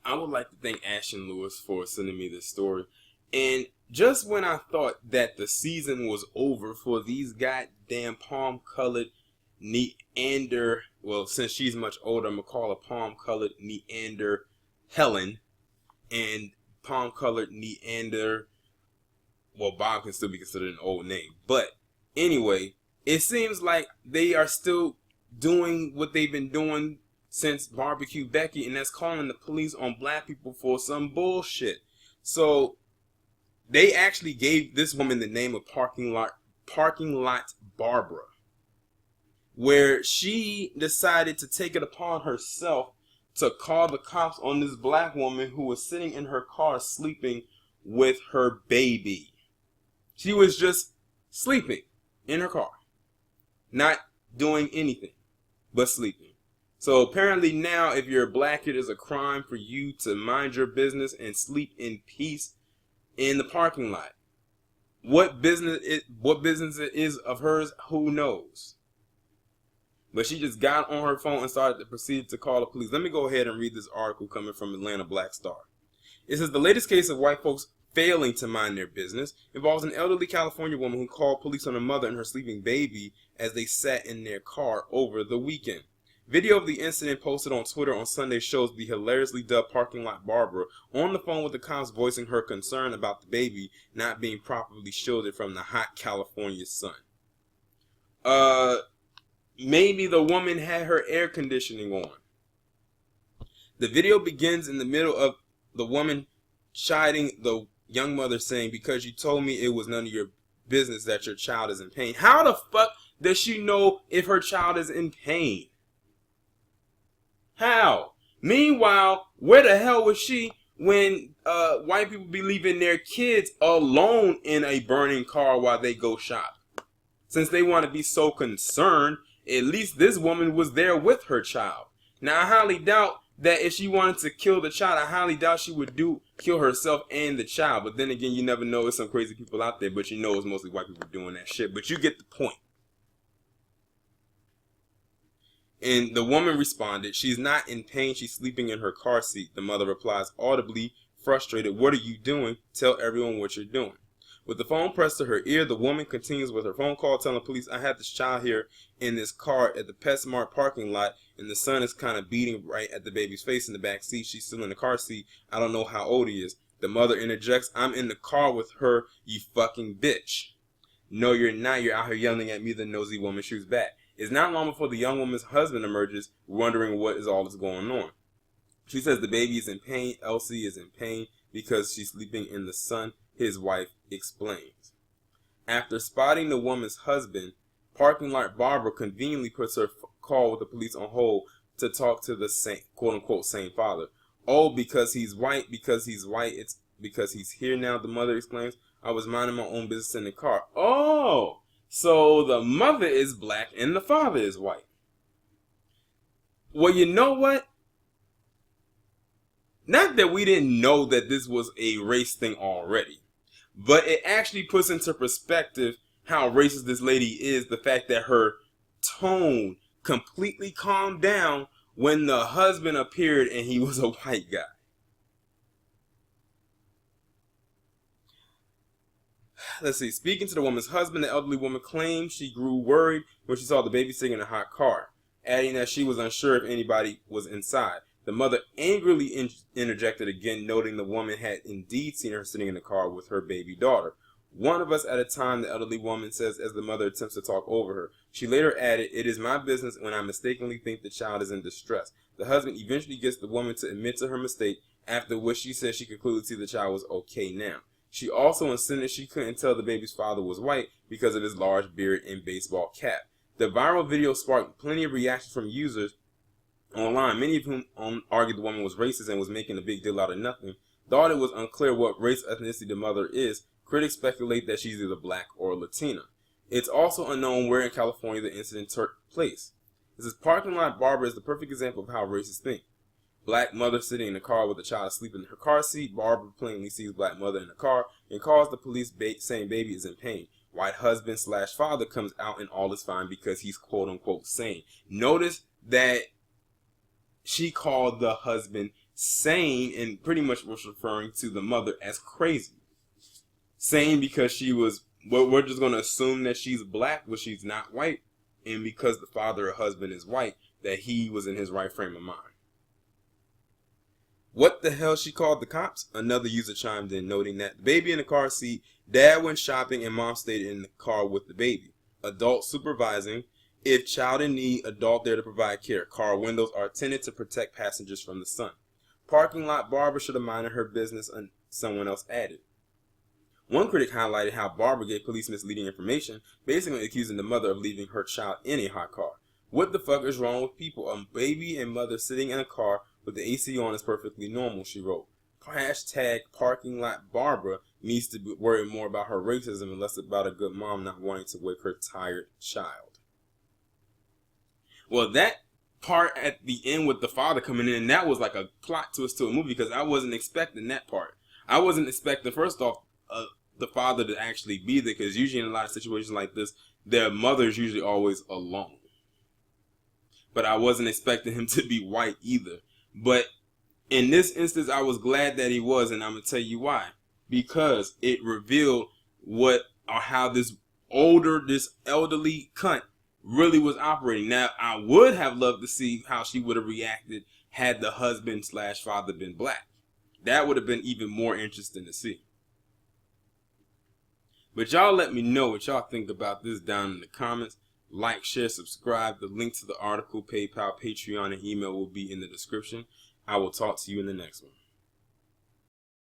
I would like to thank Ashton Lewis for sending me this story. And just when I thought that the season was over for these goddamn palm-colored Neander, well, since she's much older, I'm going to call her palm-colored Neander Helen and palm-colored Neander, well, Bob can still be considered an old name. But anyway, it seems like they are still doing what they've been doing since Barbecue Becky, and that's calling the police on black people for some bullshit. So they actually gave this woman the name of Parking Lot Barbara, where she decided to take it upon herself to call the cops on this black woman who was sitting in her car sleeping with her baby. She was just sleeping in her car, not doing anything but sleeping. So apparently now, if you're black, it is a crime for you to mind your business and sleep in peace in the parking lot. What business it is of hers, who knows? But she just got on her phone and started to proceed to call the police. Let me go ahead and read this article coming from Atlanta Black Star. It says the latest case of white folks failing to mind their business involves an elderly California woman who called police on her mother and her sleeping baby as they sat in their car over the weekend. Video of the incident posted on Twitter on Sunday shows the hilariously dubbed Parking Lot Barbara on the phone with the cops voicing her concern about the baby not being properly shielded from the hot California sun. Maybe the woman had her air conditioning on. The video begins in the middle of the woman chiding the young mother saying, because you told me it was none of your business that your child is in pain. How the fuck does she know if her child is in pain? How? Meanwhile, where the hell was she when white people be leaving their kids alone in a burning car while they go shop? Since they want to be so concerned, at least this woman was there with her child. Now, I highly doubt that if she wanted to kill the child, I highly doubt she would kill herself and the child. But then again, you never know. There's some crazy people out there, but you know it's mostly white people doing that shit. But you get the point. And the woman responded, she's not in pain, she's sleeping in her car seat. The mother replies, audibly frustrated, what are you doing? Tell everyone what you're doing. With the phone pressed to her ear, the woman continues with her phone call, telling police, I had this child here in this car at the PetSmart parking lot, and the sun is kind of beating right at the baby's face in the back seat. She's still in the car seat. I don't know how old he is. The mother interjects, I'm in the car with her, you fucking bitch. No, you're not. You're out here yelling at me, the nosy woman shoots back. It's not long before the young woman's husband emerges, wondering what is all that's going on. She says the baby is in pain. Elsie is in pain because she's sleeping in the sun, his wife explains. After spotting the woman's husband, Parking Lot Barbara conveniently puts her call with the police on hold to talk to the same, quote-unquote, same father. Oh, because he's white, it's because he's here now, the mother exclaims. I was minding my own business in the car. Oh! So the mother is black and the father is white. Well, you know what? Not that we didn't know that this was a race thing already, but it actually puts into perspective how racist this lady is. The fact that her tone completely calmed down when the husband appeared and he was a white guy. Let's see. Speaking to the woman's husband, the elderly woman claimed she grew worried when she saw the baby sitting in a hot car, adding that she was unsure if anybody was inside. The mother angrily interjected again, noting the woman had indeed seen her sitting in the car with her baby daughter. One of us at a time, the elderly woman says as the mother attempts to talk over her. She later added, it is my business when I mistakenly think the child is in distress. The husband eventually gets the woman to admit to her mistake, after which she says she concluded to see the child was okay now. She also insisted she couldn't tell the baby's father was white because of his large beard and baseball cap. The viral video sparked plenty of reactions from users online, many of whom argued the woman was racist and was making a big deal out of nothing. Though it was unclear what race or ethnicity the mother is, critics speculate that she's either black or Latina. It's also unknown where in California the incident took place. This is Parking Lot Barbara is the perfect example of how racists think. Black mother sitting in the car with a child asleep in her car seat. Barbara plainly sees black mother in the car and calls the police saying baby is in pain. White husband / father comes out and all is fine because he's quote unquote sane. Notice that she called the husband sane, and pretty much was referring to the mother as crazy. Sane because she was, well, we're just going to assume that she's black, but she's not white. And because the father or husband is white, that he was in his right frame of mind. What the hell, she called the cops? Another user chimed in, noting that the baby in the car seat, dad went shopping, and mom stayed in the car with the baby. Adult supervising. If child in need, adult there to provide care. Car windows are tinted to protect passengers from the sun. Parking lot, Barbara should have minded her business, and someone else added. One critic highlighted how Barbara gave police misleading information, basically accusing the mother of leaving her child in a hot car. What the fuck is wrong with people? A baby and mother sitting in a car with the AC on is perfectly normal, she wrote. Hashtag parking lot Barbara needs to be worried more about her racism and less about a good mom not wanting to wake her tired child. Well, that part at the end with the father coming in, that was like a plot twist to a movie, because I wasn't expecting that part. I wasn't expecting, first off, the father to actually be there, because usually in a lot of situations like this, their mother is usually always alone. But I wasn't expecting him to be white either. But in this instance, I was glad that he was, and I'm going to tell you why. Because it revealed what or how this elderly cunt really was operating. Now, I would have loved to see how she would have reacted had the husband/father been black. That would have been even more interesting to see. But y'all let me know what y'all think about this down in the comments. Like, share, subscribe. The link to the article, PayPal, Patreon, and email will be in the description. I will talk to you in the next one.